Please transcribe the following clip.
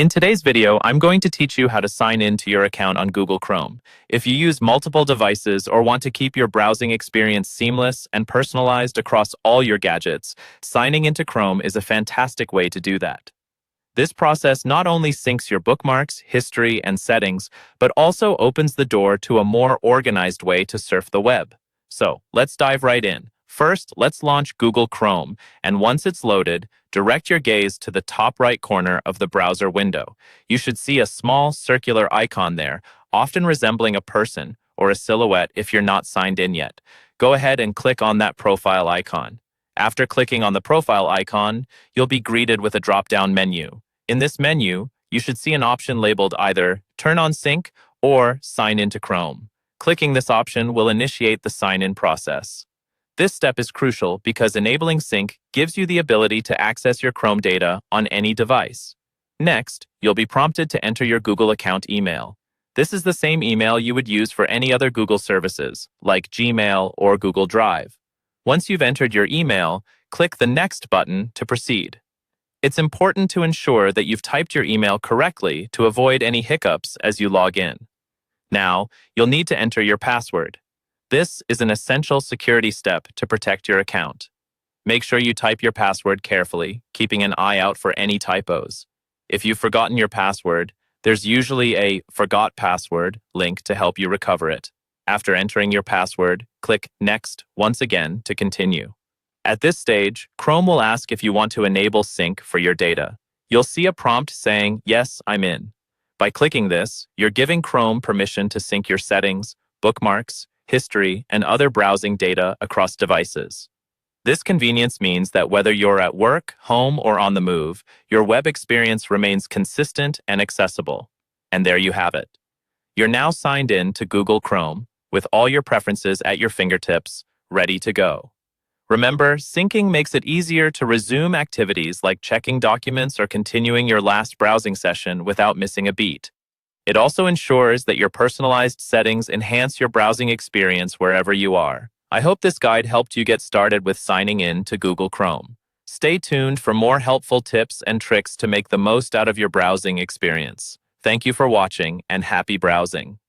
In today's video, I'm going to teach you how to sign in to your account on Google Chrome. If you use multiple devices or want to keep your browsing experience seamless and personalized across all your gadgets, signing into Chrome is a fantastic way to do that. This process not only syncs your bookmarks, history, and settings, but also opens the door to a more organized way to surf the web. So, let's dive right in. First, let's launch Google Chrome, and once it's loaded, direct your gaze to the top right corner of the browser window. You should see a small circular icon there, often resembling a person or a silhouette if you're not signed in yet. Go ahead and click on that profile icon. After clicking on the profile icon, you'll be greeted with a drop-down menu. In this menu, you should see an option labeled either Turn on Sync or Sign into Chrome. Clicking this option will initiate the sign-in process. This step is crucial because enabling sync gives you the ability to access your Chrome data on any device. Next, you'll be prompted to enter your Google account email. This is the same email you would use for any other Google services, like Gmail or Google Drive. Once you've entered your email, click the Next button to proceed. It's important to ensure that you've typed your email correctly to avoid any hiccups as you log in. Now, you'll need to enter your password. This is an essential security step to protect your account. Make sure you type your password carefully, keeping an eye out for any typos. If you've forgotten your password, there's usually a Forgot Password link to help you recover it. After entering your password, click Next once again to continue. At this stage, Chrome will ask if you want to enable sync for your data. You'll see a prompt saying, "Yes, I'm in." By clicking this, you're giving Chrome permission to sync your settings, bookmarks, history, and other browsing data across devices. This convenience means that whether you're at work, home, or on the move, your web experience remains consistent and accessible. And there you have it. You're now signed in to Google Chrome, with all your preferences at your fingertips, ready to go. Remember, syncing makes it easier to resume activities like checking documents or continuing your last browsing session without missing a beat. It also ensures that your personalized settings enhance your browsing experience wherever you are. I hope this guide helped you get started with signing in to Google Chrome. Stay tuned for more helpful tips and tricks to make the most out of your browsing experience. Thank you for watching and happy browsing.